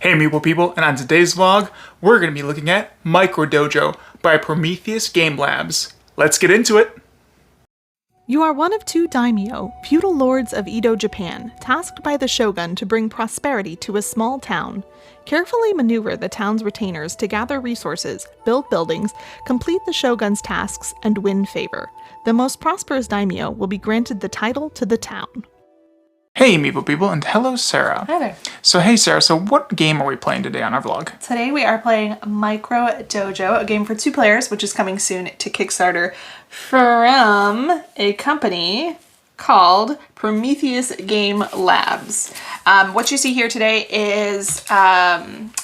Hey Meeple people, and on today's vlog, we're going to be looking at Micro Dojo by Prometheus Game Labs. Let's get into it! You are one of two daimyo, feudal lords of Edo, Japan, tasked by the shogun to bring prosperity to a small town. Carefully maneuver the town's retainers to gather resources, build buildings, complete the shogun's tasks, and win favor. The most prosperous daimyo will be granted the title to the town. Hey Meeple people, and hello Sarah. Hi there. So hey Sarah, so what game are we playing today on our vlog? Today we are playing Micro Dojo, a game for 2 players, which is coming soon to Kickstarter from a company called Prometheus Game Labs. What you see here today is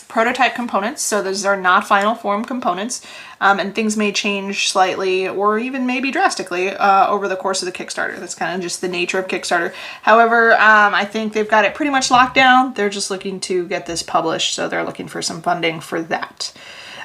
prototype components, so those are not final form components, and things may change slightly or even maybe drastically over the course of the Kickstarter. That's kind of just the nature of Kickstarter. However, I think they've got it pretty much locked down. They're just looking to get this published, so they're looking for some funding for that.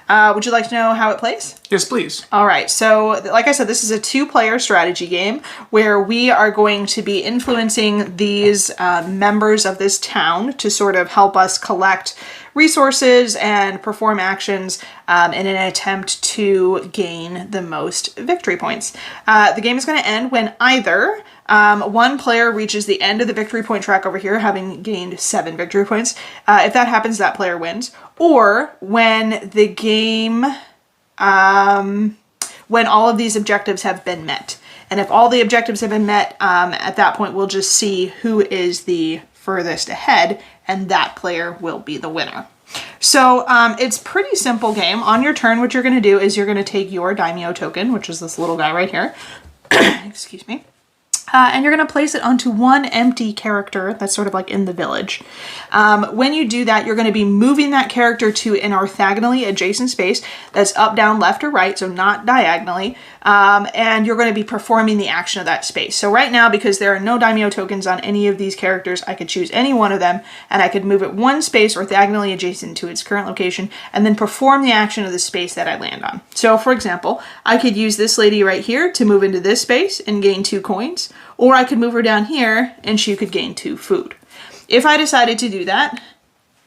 Would you like to know how it plays? Yes, please. All right, so like I said, this is a 2-player strategy game where we are going to be influencing these members of this town to sort of help us collect resources and perform actions in an attempt to gain the most victory points. The game is going to end when either one player reaches the end of the victory point track over here, having gained 7 victory points. If that happens, that player wins. Or when the game, when all of these objectives have been met. And if all the objectives have been met, at that point, we'll just see who is the furthest ahead, and that player will be the winner. So it's a pretty simple game. On your turn, what you're going to do is you're going to take your daimyo token, which is this little guy right here. Excuse me. And you're going to place it onto one empty character that's sort of like in the village. When you do that, you're going to be moving that character to an orthogonally adjacent space that's up, down, left, or right, so not diagonally. And you're going to be performing the action of that space. So right now, because there are no daimyo tokens on any of these characters, I could choose any one of them, and I could move it one space orthogonally adjacent to its current location, and then perform the action of the space that I land on. So for example, I could use this lady right here to move into this space and gain 2 coins. Or I could move her down here and she could gain 2 food. If I decided to do that,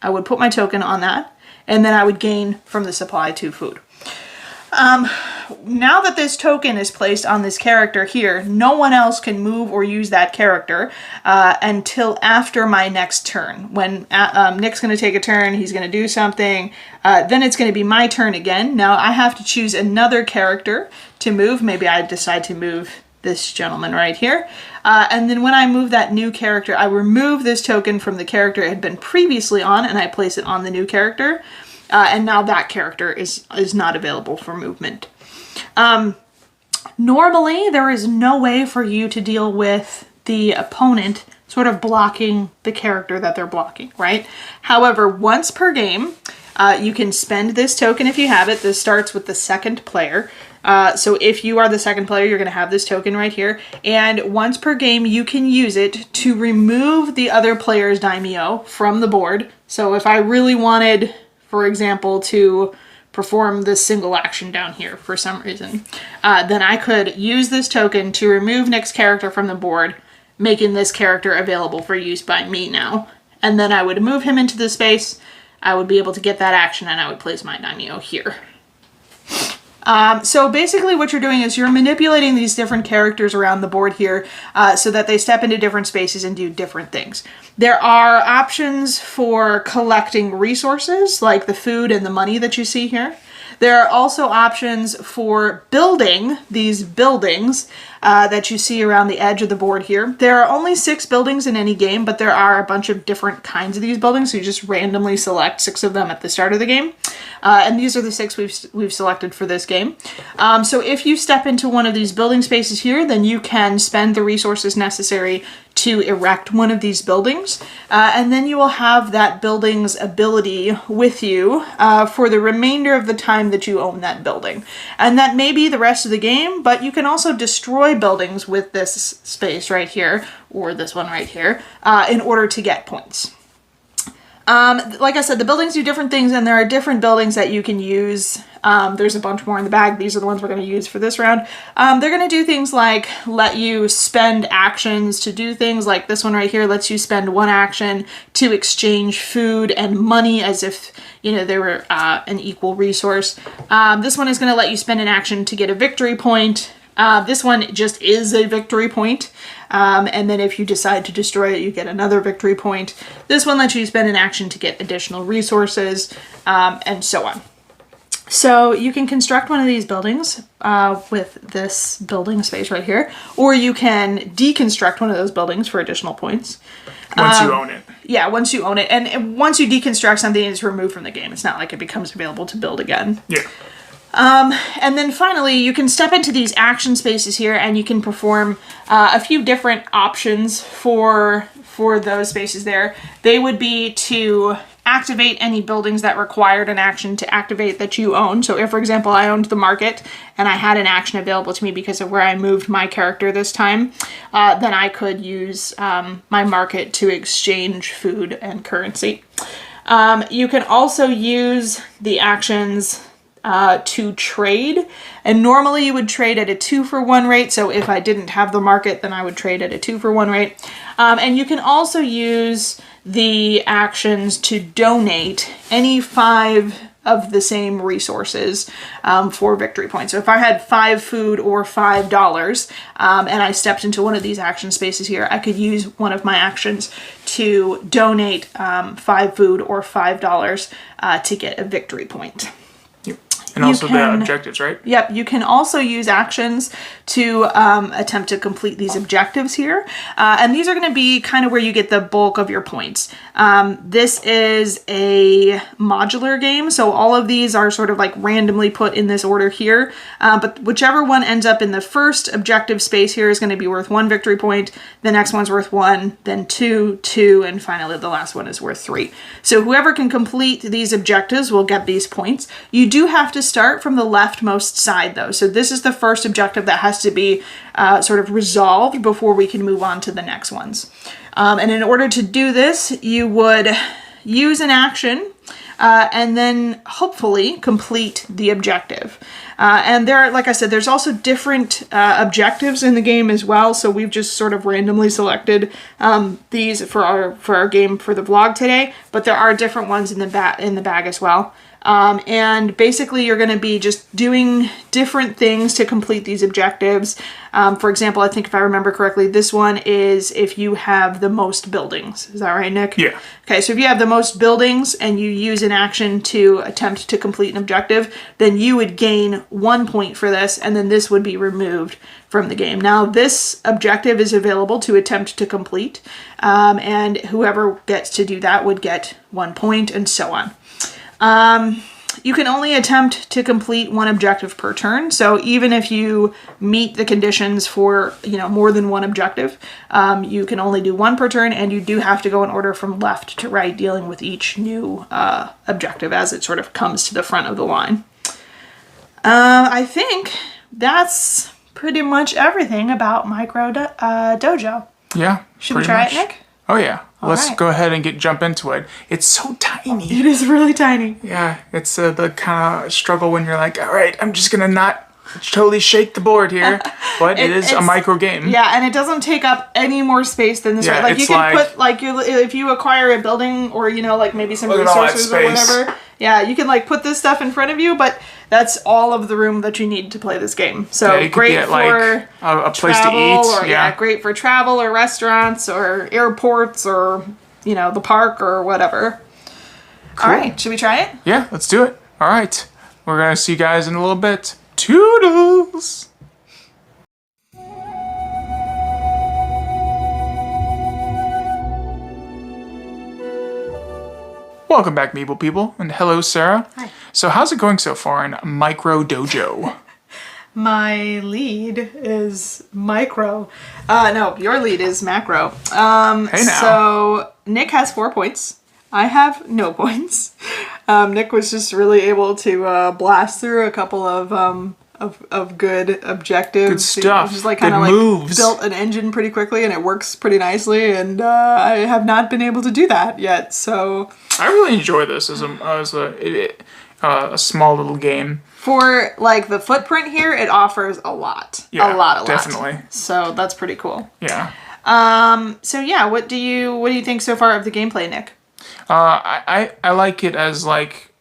I would put my token on that and then I would gain from the supply 2 food. Now that this token is placed on this character here, no one else can move or use that character until after my next turn. When Nick's going to take a turn, he's going to do something, then it's going to be my turn again. Now I have to choose another character to move. Maybe I decide to move this gentleman right here. And then when I move that new character, I remove this token from the character it had been previously on and I place it on the new character. And now that character is not available for movement. Normally, there is no way for you to deal with the opponent sort of blocking the character that they're blocking, right? However, once per game, you can spend this token if you have it. This starts with the second player. So if you are the second player, you're going to have this token right here. And once per game, you can use it to remove the other player's daimyo from the board. So if I really wanted, for example, to perform this single action down here for some reason, then I could use this token to remove Nick's character from the board, making this character available for use by me now. And then I would move him into the space. I would be able to get that action and I would place my daimyo here. So basically what you're doing is you're manipulating these different characters around the board here so that they step into different spaces and do different things. There are options for collecting resources like the food and the money that you see here. There are also options for building these buildings that you see around the edge of the board here. There are only 6 buildings in any game, but there are a bunch of different kinds of these buildings, so you just randomly select 6 of them at the start of the game. And these are the 6 we've selected for this game. So if you step into one of these building spaces here, then you can spend the resources necessary to erect one of these buildings, and then you will have that building's ability with you for the remainder of the time that you own that building. And that may be the rest of the game, but you can also destroy buildings with this space right here, or this one right here, in order to get points. Like I said, the buildings do different things, and there are different buildings that you can use There's a bunch more in the bag. These are the ones we're going to use for this round. They're going to do things like let you spend actions to do things like this one right here lets you spend one action to exchange food and money as if, you know, they were an equal resource. This one is going to let you spend an action to get a victory point. This one just is a victory point. And then if you decide to destroy it, you get another victory point. This one lets you spend an action to get additional resources, and so on. So you can construct one of these buildings with this building space right here, or you can deconstruct one of those buildings for additional points. Once you own it. Yeah, once you own it. And once you deconstruct something, it's removed from the game. It's not like it becomes available to build again. Yeah. And then finally, you can step into these action spaces here and you can perform a few different options for those spaces there. They would be to activate any buildings that required an action to activate that you own. So if, for example, I owned the market and I had an action available to me because of where I moved my character this time, then I could use my market to exchange food and currency. You can also use the actions to trade, and normally you would trade at a 2-for-1 rate. So if I didn't have the market, then I would trade at a 2-for-1 rate. And you can also use the actions to donate any 5 of the same resources for victory points. So if I had 5 food or $5, and I stepped into one of these action spaces here, I could use one of my actions to donate 5 food or $5 to get a victory point. And also the objectives, right? Yep. You can also use actions to attempt to complete these objectives here. And these are going to be kind of where you get the bulk of your points. This is a modular game, so all of these are sort of like randomly put in this order here. But whichever one ends up in the first objective space here is going to be worth 1 victory point. The next one's worth 1, then 2, 2, and finally the last one is worth 3. So whoever can complete these objectives will get these points. You do have to start from the leftmost side though. So this is the first objective that has to be sort of resolved before we can move on to the next ones. And in order to do this, you would use an action and then hopefully complete the objective. And there, like I said, there's also different objectives in the game as well. So we've just sort of randomly selected these for our game for the vlog today. But there are different ones in the bag as well. And basically you're going to be just doing different things to complete these objectives. For example, I think if I remember correctly, this one is if you have the most buildings. Is that right, Nick? Yeah. Okay, so if you have the most buildings and you use an action to attempt to complete an objective, then you would gain 1 point for this, and then this would be removed from the game. Now, this objective is available to attempt to complete, and whoever gets to do that would get 1 point, and so on. You can only attempt to complete 1 objective per turn. So even if you meet the conditions for, more than 1 objective, you can only do 1 per turn, and you do have to go in order from left to right, dealing with each new objective as it sort of comes to the front of the line. I think that's pretty much everything about Micro Dojo. Yeah. Should we try it, Nick? Oh yeah. Let's right. go ahead and jump into it. It's so tiny. It is really tiny. Yeah, it's the kind of struggle when you're like, all right, I'm just gonna not totally shake the board here, but it's a micro game. Yeah, and it doesn't take up any more space than this. Yeah, Like you it's can put if you acquire a building or like maybe some Look at all that resources or space. whatever. Yeah, you can like put this stuff in front of you, but that's all of the room that you need to play this game. So Yeah, you could great be at, for like, a place to travel, eat. or great for travel or restaurants or airports or the park or whatever. All right, should we try it? Yeah, let's do it. All right, we're gonna see you guys in a little bit. Toodles! Welcome back, Meeple people, and hello, Sarah. Hi. So how's it going so far in Micro Dojo? My lead is micro. No, your lead is macro. Hey now. So Nick has 4 points. I have no points. Nick was just really able to blast through a couple of good objectives. Good stuff. He just kind of moves. built an engine pretty quickly, and it works pretty nicely. And I have not been able to do that yet. So I really enjoy this a small little game. For like the footprint here, it offers a lot. Yeah, a lot. Definitely. So that's pretty cool. Yeah. So yeah, what do you think so far of the gameplay, Nick? I like it as like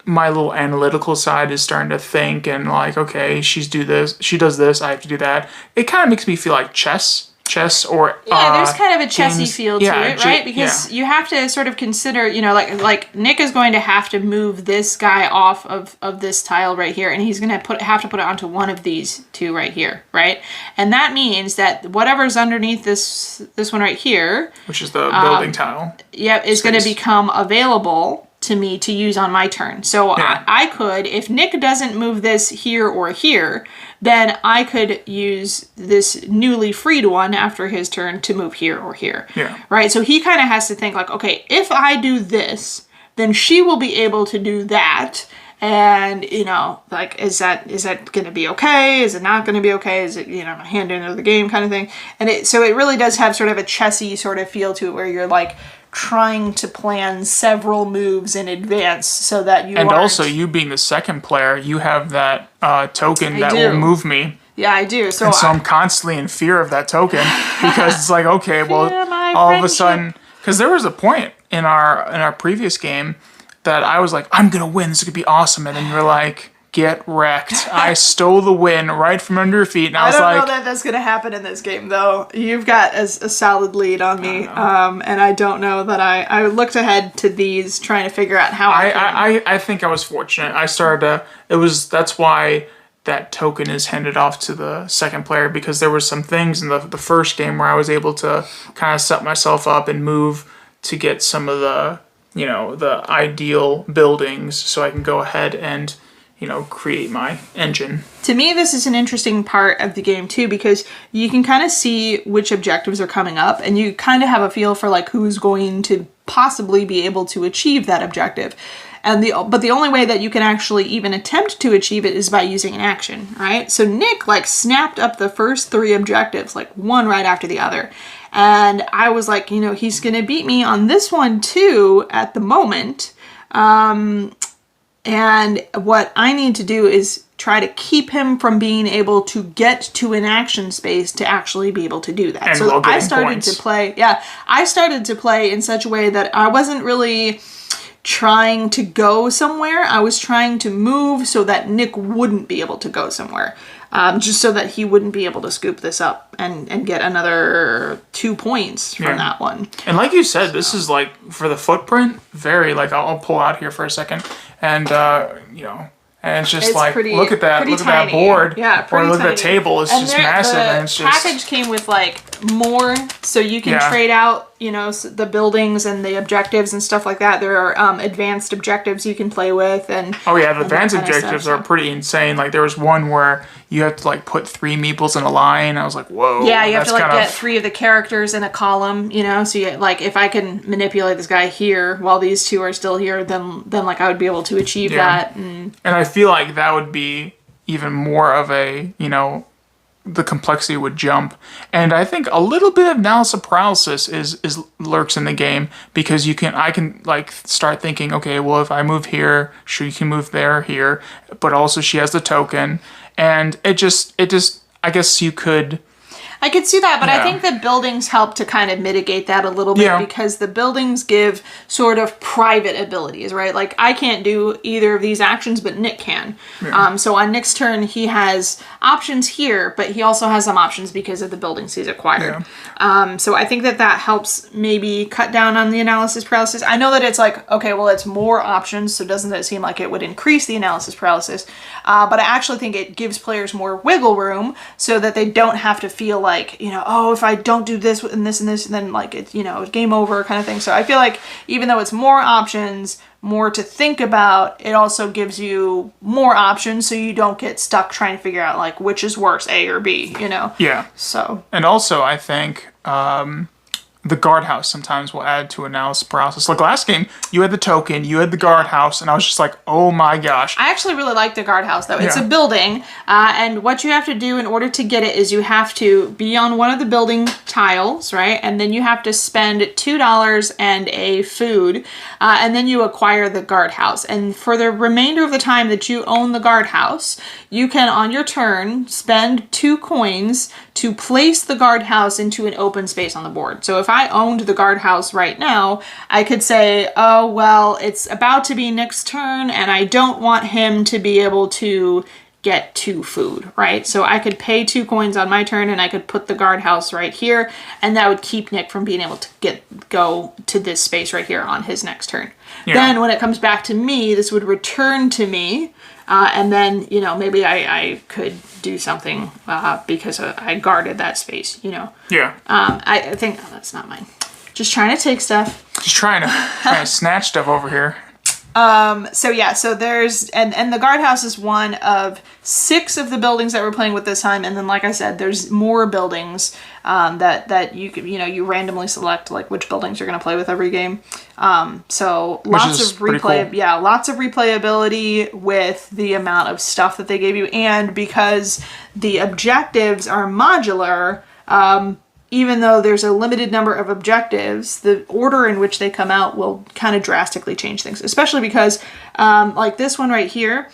my little analytical side is starting to think and like, okay, she does this, I have to do that. It kind of makes me feel like chess or there's kind of a chessy games. feel to it, right? Because you have to sort of consider, like Nick is going to have to move this guy off of this tile right here, and he's going to have to put it onto one of these two right here, right? And that means that whatever's underneath this one right here, which is the building tile, is going to become available to me to use on my turn. So I could, if Nick doesn't move this here or here, then I could use this newly freed one after his turn to move here or here. Yeah. Right? So he kind of has to think like, okay, if I do this, then she will be able to do that. And, like, is that going to be okay? Is it not going to be okay? Is it, my hand into the game kind of thing? And so it really does have sort of a chessy sort of feel to it where you're like, trying to plan several moves in advance so that you and also you being the second player, you have that token that will move me. Yeah, I do. So I'm constantly in fear of that token because it's like, okay, well, all of a sudden, because there was a point in our previous game that I was like, I'm gonna win. This is gonna be awesome, and then you're like, get wrecked. I stole the win right from under your feet, and I don't know that that's going to happen in this game, though. You've got a solid lead on me, and I don't know that I looked ahead to these trying to figure out how I think I was fortunate. I started to, that's why that token is handed off to the second player, because there were some things in the first game where I was able to kind of set myself up and move to get some of the, the ideal buildings so I can go ahead and create my engine. To me, this is an interesting part of the game too, because you can kind of see which objectives are coming up, and you kind of have a feel for like who's going to possibly be able to achieve that objective. But the only way that you can actually even attempt to achieve it is by using an action, right? So Nick like snapped up the first 3 objectives, like one right after the other. And I was like, he's going to beat me on this one too at the moment. And what I need to do is try to keep him from being able to get to an action space to actually be able to do that. And so I started to play in such a way that I wasn't really trying to go somewhere. I was trying to move so that Nick wouldn't be able to go somewhere. Just so that he wouldn't be able to scoop this up and get another 2 points from that one. And like you said, this is like, for the footprint, very, like, I'll pull out here for a second, and, and it's just like, look at that board, or look at that table, it's just massive, and it's just... The package came with, like, more, so you can trade out, the buildings and the objectives and stuff like that. There are advanced objectives you can play with, and... Oh yeah, the advanced objectives are pretty insane. Like, there was one where you have to, like, put 3 meeples in a line. I was like, whoa. Yeah, you have to, like, get 3 of the characters in a column, so you, like, if I can manipulate this guy here while these 2 are still here, then like, I would be able to achieve that. And I feel like that would be even more of a, the complexity would jump. And I think a little bit of analysis paralysis is lurks in the game, because I can like start thinking, okay, well, if I move here, she can move there, here, but also she has the token, and it just I guess I could see that, but I think the buildings help to kind of mitigate that a little bit, because the buildings give sort of private abilities, right? Like, I can't do either of these actions, but Nick can. Yeah. So on Nick's turn, he has options here, but he also has some options because of the buildings he's acquired. Yeah. So I think that helps maybe cut down on the analysis paralysis. I know that it's like, okay, well, it's more options, so doesn't it seem like it would increase the analysis paralysis? But I actually think it gives players more wiggle room so that they don't have to feel like, oh, if I don't do this and this and this, then like it's, game over kind of thing. So I feel like even though it's more options, more to think about, it also gives you more options so you don't get stuck trying to figure out like which is worse, A or B, Yeah. So. And also I think the guardhouse sometimes will add to analysis paralysis. Like last game, you had the token, you had the guardhouse, and I was just like, oh my gosh. I actually really like the guardhouse, though. It's Yeah. a building, and what you have to do in order to get it is you have to be on one of the building tiles, right? And then you have to spend $2 and a food, and then you acquire the guardhouse. And for the remainder of the time that you own the guardhouse, you can, on your turn, spend 2 coins to place the guardhouse into an open space on the board. So if I owned the guardhouse right now, I could say, oh, well, it's about to be Nick's turn, and I don't want him to be able to get 2 food, right? So I could pay 2 coins on my turn, and I could put the guardhouse right here, and that would keep Nick from being able to go to this space right here on his next turn. Yeah. Then when it comes back to me, this would return to me, and then, you know, maybe I could do something because I guarded that space, you know. Yeah. I think, oh, that's not mine. Just trying to take stuff. Just trying to snatch stuff over here. So yeah, so there's, and the guardhouse is one of 6 of the buildings that we're playing with this time. And then, like I said, there's more buildings that you could, you know, you randomly select like which buildings you're going to play with every game. So lots of replay, cool. Yeah, lots of replayability with the amount of stuff that they gave you. And because the objectives are modular, even though there's a limited number of objectives, the order in which they come out will kind of drastically change things, especially because like this one right here,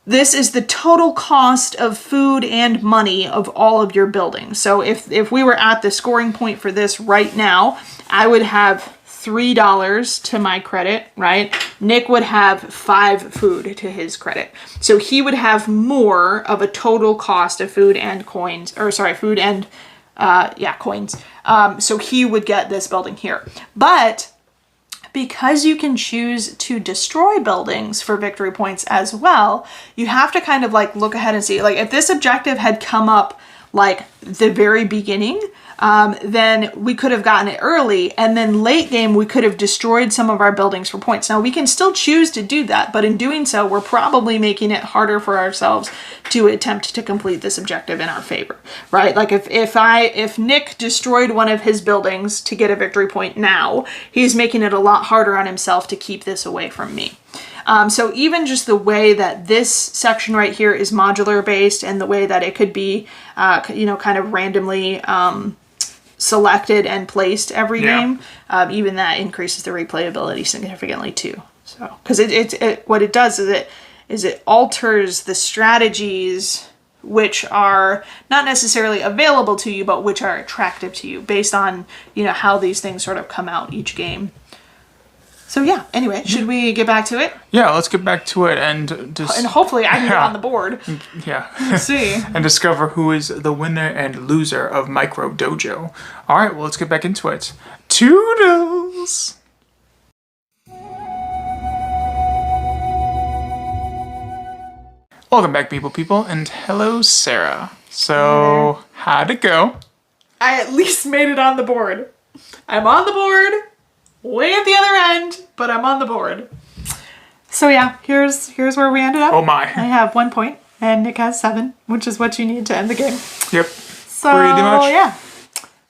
this is the total cost of food and money of all of your buildings. So if we were at the scoring point for this right now, I would have $3 to my credit, right? Nick would have 5 food to his credit. So he would have more of a total cost of food and coins, or sorry, food and coins. So he would get this building here. But because you can choose to destroy buildings for victory points as well, you have to kind of like look ahead and see, like if this objective had come up like the very beginning, then we could have gotten it early, and then late game we could have destroyed some of our buildings for points. Now we can still choose to do that, but in doing so we're probably making it harder for ourselves to attempt to complete this objective in our favor, right? Like if Nick destroyed one of his buildings to get a victory point now, he's making it a lot harder on himself to keep this away from me. So even just the way that this section right here is modular based, and the way that it could be, you know, kind of randomly selected and placed every game, even that increases the replayability significantly too. So, because what it does is it alters the strategies which are not necessarily available to you, but which are attractive to you based on, you know, how these things sort of come out each game. So yeah, anyway, should we get back to it? Yeah, let's get back to it and hopefully I can get on the board. Yeah. Let's see. And discover who is the winner and loser of Micro Dojo. All right, well, let's get back into it. Toodles! Welcome back, people, and hello, Sarah. So, how'd it go? I at least made it on the board. I'm on the board, way at the other end, but I'm on the board. So yeah, here's where we ended up. Oh my. I have 1 point, and Nick has 7, which is what you need to end the game. Yep. So pretty much. Yeah,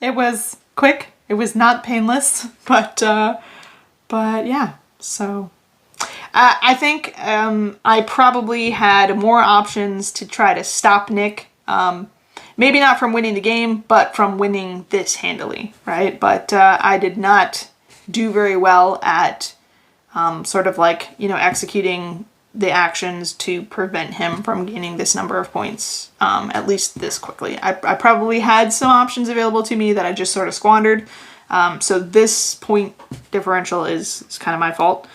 it was quick. It was not painless, but yeah. So I think I probably had more options to try to stop Nick. Maybe not from winning the game, but from winning this handily, right? But I did not do very well at sort of like, you know, executing the actions to prevent him from gaining this number of points, at least this quickly. I probably had some options available to me that I just sort of squandered. So this point differential is kind of my fault.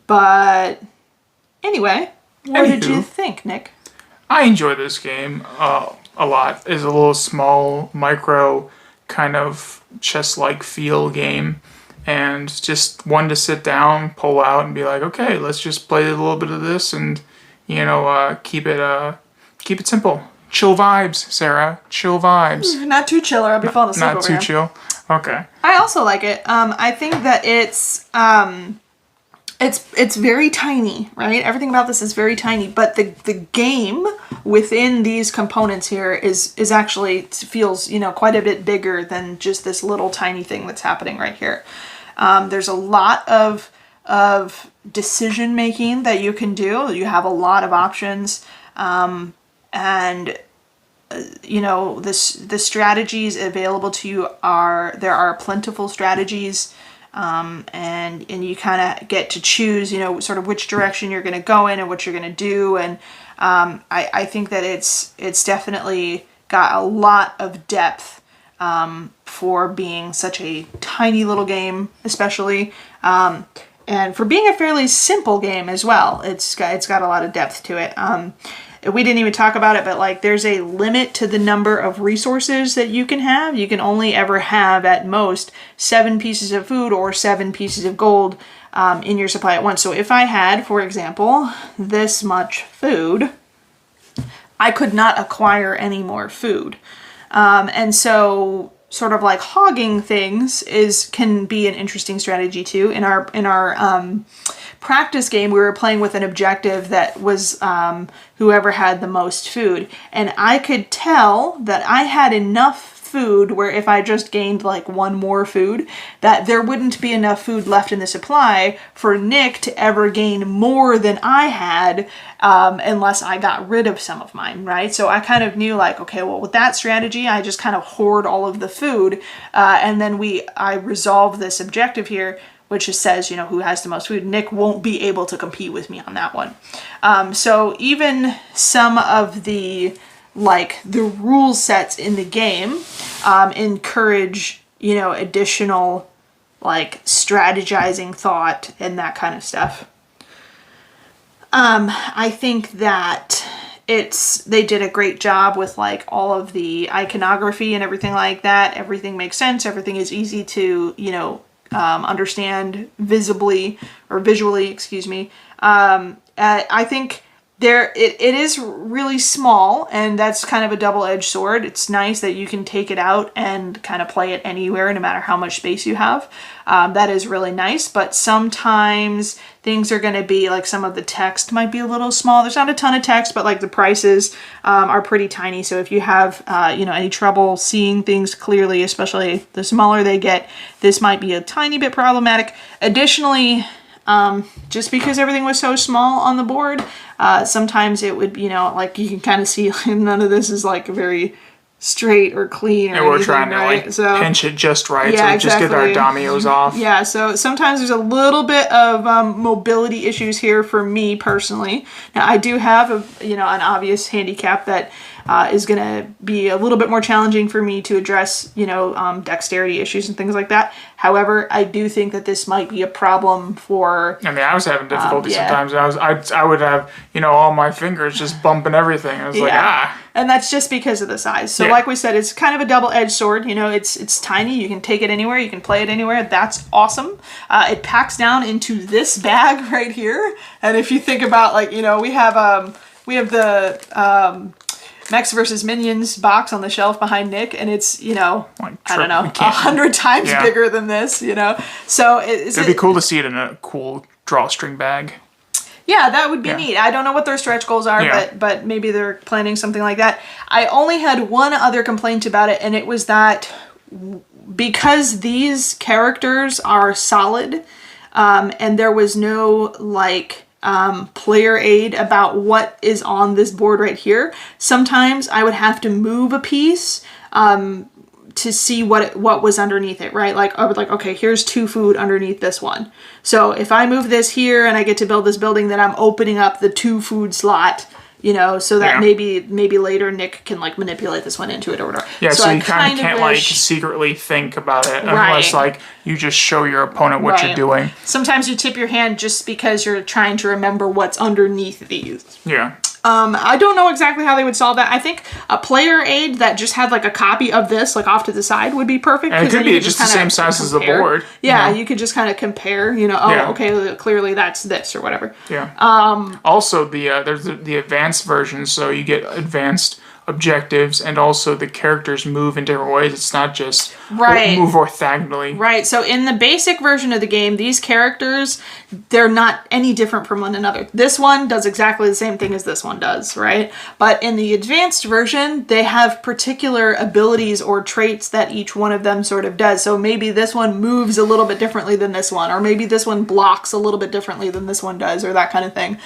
But anyway, what did you think, Nick? I enjoy this game a lot. It's a little small, micro, kind of chess-like feel game. And just one to sit down, pull out, and be like, okay, let's just play a little bit of this, and you know, keep it simple. Chill vibes, Sarah. Chill vibes. Not too chill, or I'll be falling asleep over Not too here. chill. Okay. I also like it. I think that it's It's very tiny, right? Everything about this is very tiny, but the game within these components here is actually feels, quite a bit bigger than just this little tiny thing that's happening right here. There's a lot of decision making that you can do. You have a lot of options, and the strategies available to you there are plentiful strategies. And you kind of get to choose, sort of which direction you're going to go in and what you're going to do. And I think that it's definitely got a lot of depth for being such a tiny little game, especially. And for being a fairly simple game as well. It's got a lot of depth to it. We didn't even talk about it, but there's a limit to the number of resources that you can have. You can only ever have at most 7 pieces of food or 7 pieces of gold in your supply at once. So if I had, for example, this much food, I could not acquire any more food. And so sort of hogging things can be an interesting strategy too. In our practice game, we were playing with an objective that was whoever had the most food, and I could tell that I had enough food where if I just gained 1 more food, that there wouldn't be enough food left in the supply for Nick to ever gain more than I had, unless I got rid of some of mine, right? So I kind of knew okay, well, with that strategy, I just kind of hoard all of the food, and then I resolve this objective here, which just says, who has the most food. Nick won't be able to compete with me on that one. So even some of the rule sets in the game encourage, additional strategizing thought and that kind of stuff. I think that they did a great job with all of the iconography and everything like that. Everything makes sense. Everything is easy to, understand visually, excuse me. I think it is really small, and that's kind of a double-edged sword. It's nice that you can take it out and kind of play it anywhere, no matter how much space you have. That is really nice, but sometimes things are going to be some of the text might be a little small. There's not a ton of text, but the prices are pretty tiny. So if you have any trouble seeing things clearly, especially the smaller they get, this might be a tiny bit problematic. Additionally, just because everything was so small on the board, sometimes it would, you can kind of see none of this is very straight or clean or and we're anything, trying to right? pinch it just right, yeah, so just get our dominoes off. Yeah, so sometimes there's a little bit of mobility issues here for me personally. Now I do have an obvious handicap that is going to be a little bit more challenging for me to address, dexterity issues and things like that. However, I do think that this might be a problem for... I was having difficulty sometimes. I would have, all my fingers just bumping everything. I was And that's just because of the size. So like we said, it's kind of a double-edged sword. It's tiny. You can take it anywhere. You can play it anywhere. That's awesome. It packs down into this bag right here. And if you think about, we have the... Mechs vs. Minions box on the shelf behind Nick, and it's, I don't know, 100 times bigger than this, So it'd be cool to see it in a cool drawstring bag. Yeah, that would be neat. I don't know what their stretch goals are, but maybe they're planning something like that. I only had one other complaint about it, and it was that because these characters are solid, and there was no, player aid about what is on this board right here. Sometimes I would have to move a piece to see what was underneath it, right? I would okay, here's 2 food underneath this one. So if I move this here and I get to build this building, then I'm opening up the 2 food slot, so that maybe later Nick can manipulate this one into it or whatever. Yeah, so you kind of can't secretly think about it unless you just show your opponent what you're doing. Sometimes you tip your hand just because you're trying to remember what's underneath these. Yeah. I don't know exactly how they would solve that. I think a player aid that just had a copy of this off to the side would be perfect. And it could be just the same size as the board. Yeah, you could just kind of compare, okay, clearly that's this or whatever. Yeah. Also, there's the advanced version, so you get advanced objectives, and also the characters move in different ways. It's not just Right. move orthogonally. Right. So in the basic version of the game, these characters, they're not any different from one another. This one does exactly the same thing as this one does, right? But in the advanced version, they have particular abilities or traits that each one of them sort of does. So maybe this one moves a little bit differently than this one, or maybe this one blocks a little bit differently than this one does, or that kind of thing.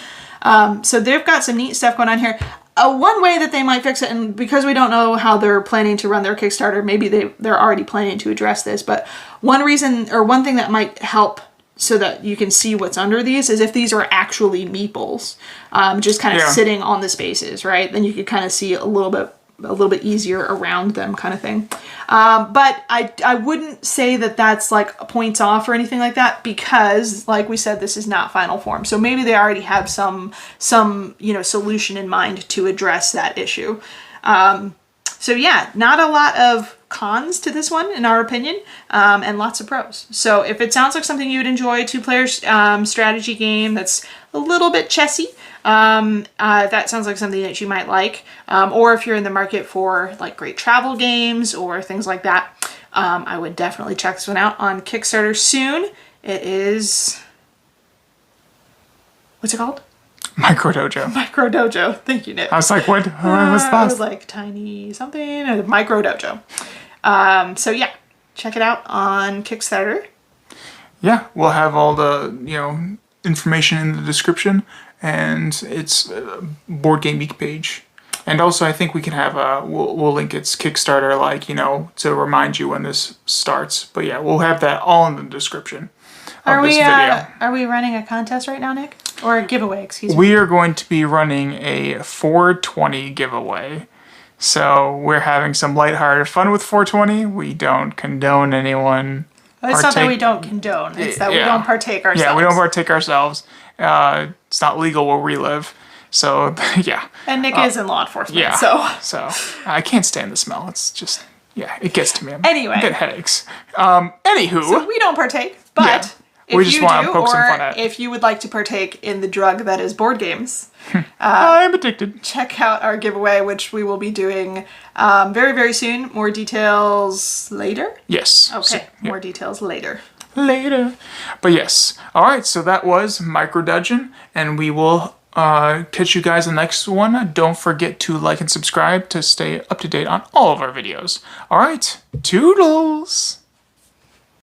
So they've got some neat stuff going on here. One way that they might fix it, and because we don't know how they're planning to run their Kickstarter, maybe they're already planning to address this, but one reason, or one thing that might help so that you can see what's under these is if these are actually meeples, just kind of sitting on the spaces, right? Then you could kind of see a little bit easier around them, kind of thing. But I wouldn't say that that's like points off or anything like that, because like we said, this is not final form. So maybe they already have some solution in mind to address that issue. So yeah, not a lot of cons to this one in our opinion, and lots of pros. So if it sounds like something you'd enjoy, 2-player strategy game that's a little bit chessy, that sounds like something that you might like, or if you're in the market for like great travel games or things like that, I would definitely check this one out on Kickstarter soon. It is, what's it called? Micro Dojo. Micro Dojo. Thank you, Nick. I was like, what? What's It that? was like tiny something, or Micro Dojo. So yeah, check it out on Kickstarter. Yeah, we'll have all the information in the description, and it's Board Game Geek page. And also, I think we can have we'll link its Kickstarter, to remind you when this starts. But yeah, we'll have that all in the description of this video. Are we running a contest right now, Nick? Or a giveaway, excuse me. We are going to be running a 420 giveaway. So we're having some lighthearted fun with 420. We don't condone anyone. It's not that we don't condone. It's that we don't partake ourselves. Yeah, we don't partake ourselves. It's not legal where we live. So, yeah. And Nick is in law enforcement, Yeah. so. I can't stand the smell. It's just, it gets to me. Anyway. I get headaches. Anywho. So we don't partake, but we if just you want to do, poke some fun or at it. if you would like to partake in the drug that is board games, I'm addicted. check out our giveaway, which we will be doing very, very soon. More details later? Yes. Okay, So, more details later. later. But yes. All right, so that was Micro Dungeon, and we will catch you guys in the next one. Don't forget to like and subscribe to stay up to date on all of our videos. All right, toodles!